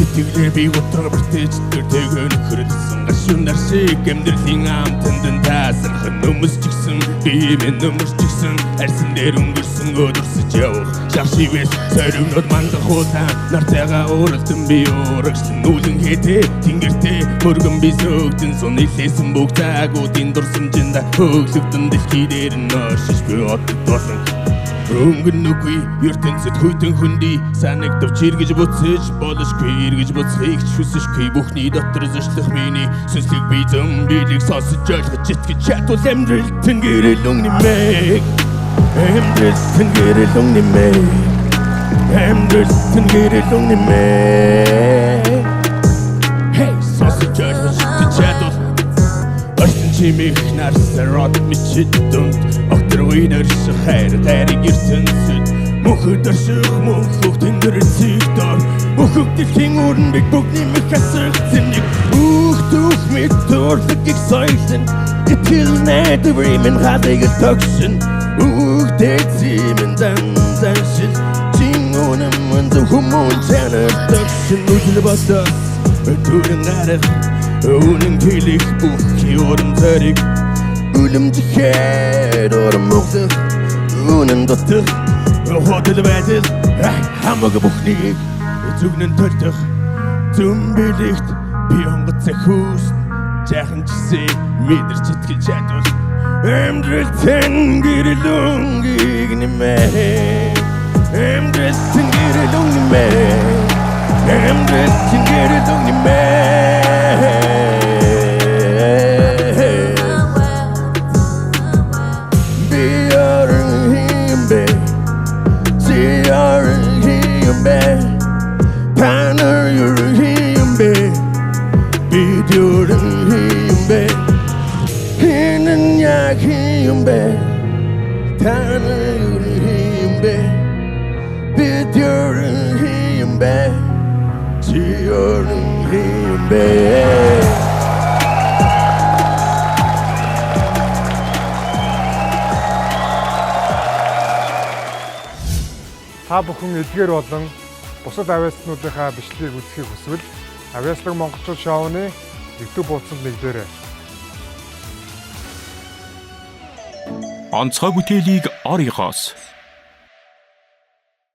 Сэтгэлээр би утга бүртэж тэгэн хөрөлсөн гашуунар шиг амьдралын амтанд таасархан өмс чигсэн би минь өмс чигсэн арьсан дээр өнгөрсөн өдөрсөж явах шавшивэс соригнод мандах хуусан нартайгаа ууралдан би уурагсан нүүлэн хэтэ тэнгэртээ мөргөн би сөөгдөн сон илээсэн бүх цаагуудын дурсамжинда хөглөгдөн дэлхий дээр нь оршиж би оддолсон өнгөнөгүй ертөнцөд хүйтэн хөндөй санагдав чиргэж буцаж болошгүй эргэж буцахыг хүсэшгүй бүхний дотор зочлох миний сүнслэг би зөмбөлийг сонсож ойлгож итгэж чадвал амьдрал тэнгэрэл өнгнэмээ амьдрал тэнгэрэл өнгнэмээ амьдрал тэнгэрэл өнгнэмээ Hey сонсож ойлгож итгэж чадвал Орчин чимих нарсарод мичид дүнд Окторгүй дөрших хайр тариг ертөнцөд Мөнхөд орших мөнхөг тэнгэрэлцэгдор Мөнхөг дэлхийн өрнөг бүгний мэх асах зэмник Түүх мэд дурлыгийг сойлсон Итгэл найдвар минь хадыг тогсон Дэцимэн заншил Чин үнэм өнзө хүмүүн чанар тогсон Үжил босоо Төрөн гарах Үнэн хэлэх бүхий урам зориг Үлэмжихээр урам мөгсөх Үнэн дотор Хотел байдал Хамаг бүхнийг Зүгнэн төлдөх Зөмбөлэгт Би онгоцай хүүс Жаахан чисээ Мэдэрч итгэл чадвал Амьдрал тэнгэрэл өнгийг нэмээ Амьдрал тэнгэрэл өнг нэмээ Амьдрал тэнгэрэл өнг нэмээ Tanner, you're a himbe. Beat you're a himbe. Hinnen ya himbe. Tanner, you're a himbe. Beat you're a himbe. You're a himbe. Та бүхэн эдгээр болон бусад авиаснуудынхаа бичлэгийг үзэхийг хүсвэл Авиаслаг Монголчууд шоуны YouTube хуудсанд нэгдээрэй. Онцгой бүтээлийг орёгоос